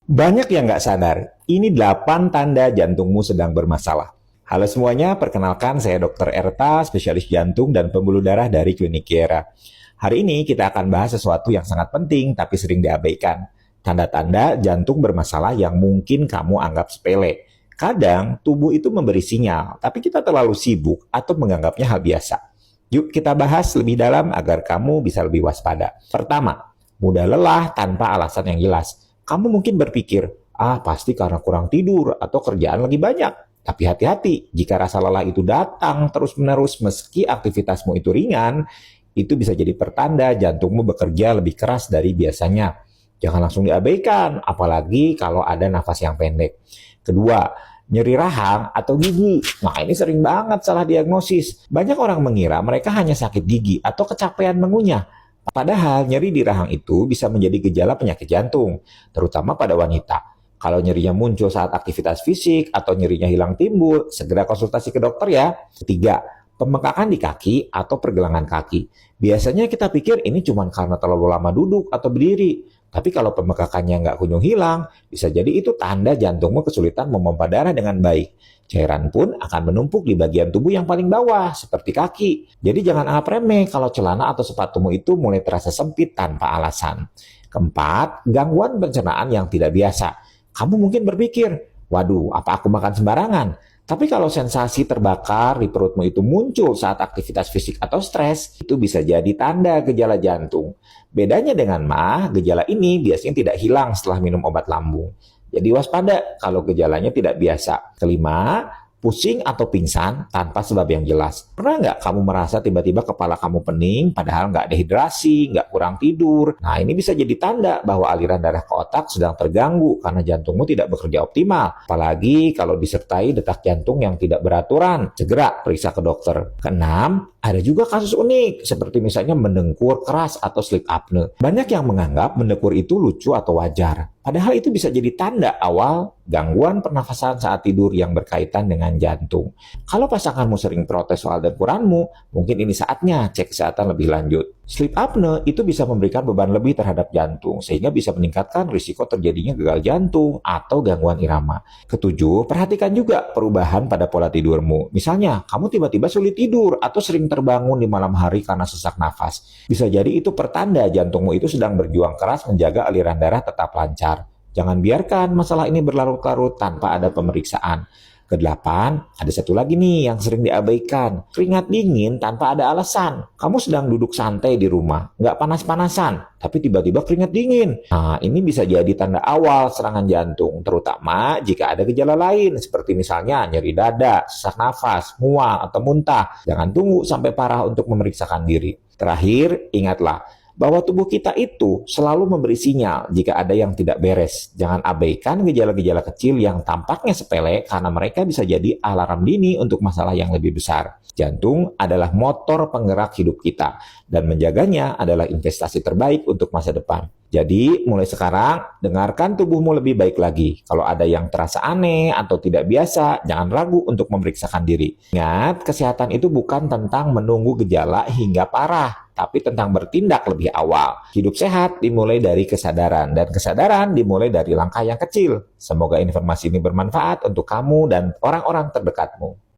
Banyak yang nggak sadar, ini 8 tanda jantungmu sedang bermasalah. Halo semuanya, perkenalkan saya Dr. Erta, spesialis jantung dan pembuluh darah dari Klinik Kiera. Hari ini kita akan bahas sesuatu yang sangat penting tapi sering diabaikan. Tanda-tanda jantung bermasalah yang mungkin kamu anggap sepele. Kadang tubuh itu memberi sinyal, tapi kita terlalu sibuk atau menganggapnya hal biasa. Yuk kita bahas lebih dalam agar kamu bisa lebih waspada. Pertama, mudah lelah tanpa alasan yang jelas. Kamu mungkin berpikir, pasti karena kurang tidur atau kerjaan lagi banyak. Tapi hati-hati, jika rasa lelah itu datang terus-menerus meski aktivitasmu itu ringan, itu bisa jadi pertanda jantungmu bekerja lebih keras dari biasanya. Jangan langsung diabaikan, apalagi kalau ada nafas yang pendek. Kedua, nyeri rahang atau gigi. Nah, ini sering banget salah diagnosis. Banyak orang mengira mereka hanya sakit gigi atau kecapean mengunyah. Padahal nyeri di rahang itu bisa menjadi gejala penyakit jantung, terutama pada wanita. Kalau nyerinya muncul saat aktivitas fisik atau nyerinya hilang timbul, segera konsultasi ke dokter ya. Ketiga, pembengkakan di kaki atau pergelangan kaki. Biasanya kita pikir ini cuma karena terlalu lama duduk atau berdiri. Tapi kalau pembengkakannya nggak kunjung hilang, bisa jadi itu tanda jantungmu kesulitan memompa darah dengan baik. Cairan pun akan menumpuk di bagian tubuh yang paling bawah, seperti kaki. Jadi jangan anggap remeh kalau celana atau sepatumu itu mulai terasa sempit tanpa alasan. Keempat, gangguan pencernaan yang tidak biasa. Kamu mungkin berpikir, waduh, apa aku makan sembarangan? Tapi kalau sensasi terbakar di perutmu itu muncul saat aktivitas fisik atau stres, itu bisa jadi tanda gejala jantung. Bedanya dengan MAH, gejala ini biasanya tidak hilang setelah minum obat lambung. Jadi waspada kalau gejalanya tidak biasa. Kelima, pusing atau pingsan tanpa sebab yang jelas. Pernah nggak kamu merasa tiba-tiba kepala kamu pening padahal nggak dehidrasi, nggak kurang tidur? Nah, ini bisa jadi tanda bahwa aliran darah ke otak sedang terganggu karena jantungmu tidak bekerja optimal. Apalagi kalau disertai detak jantung yang tidak beraturan. Segera periksa ke dokter. Keenam, ada juga kasus unik, seperti misalnya mendengkur keras atau sleep apnea. Banyak yang menganggap mendengkur itu lucu atau wajar. Padahal itu bisa jadi tanda awal gangguan pernafasan saat tidur yang berkaitan dengan jantung. Kalau pasanganmu sering protes soal dengkuranmu, mungkin ini saatnya cek kesehatan lebih lanjut. Sleep apnea itu bisa memberikan beban lebih terhadap jantung, sehingga bisa meningkatkan risiko terjadinya gagal jantung atau gangguan irama. Ketujuh, perhatikan juga perubahan pada pola tidurmu. Misalnya, kamu tiba-tiba sulit tidur atau sering terbangun di malam hari karena sesak nafas. Bisa jadi itu pertanda jantungmu itu sedang berjuang keras menjaga aliran darah tetap lancar. Jangan biarkan masalah ini berlarut-larut tanpa ada pemeriksaan. Kedelapan, ada satu lagi nih yang sering diabaikan. Keringat dingin tanpa ada alasan. Kamu sedang duduk santai di rumah, nggak panas-panasan, tapi tiba-tiba keringat dingin. Nah, ini bisa jadi tanda awal serangan jantung, terutama jika ada gejala lain, seperti misalnya nyeri dada, sesak nafas, mual, atau muntah. Jangan tunggu sampai parah untuk memeriksakan diri. Terakhir, ingatlah, bahwa tubuh kita itu selalu memberi sinyal jika ada yang tidak beres. Jangan abaikan gejala-gejala kecil yang tampaknya sepele karena mereka bisa jadi alarm dini untuk masalah yang lebih besar. Jantung adalah motor penggerak hidup kita dan menjaganya adalah investasi terbaik untuk masa depan. Jadi mulai sekarang dengarkan tubuhmu lebih baik lagi. Kalau ada yang terasa aneh atau tidak biasa, jangan ragu untuk memeriksakan diri. Ingat, kesehatan itu bukan tentang menunggu gejala hingga parah, tapi tentang bertindak lebih awal. Hidup sehat dimulai dari kesadaran, dan kesadaran dimulai dari langkah yang kecil. Semoga informasi ini bermanfaat untuk kamu dan orang-orang terdekatmu.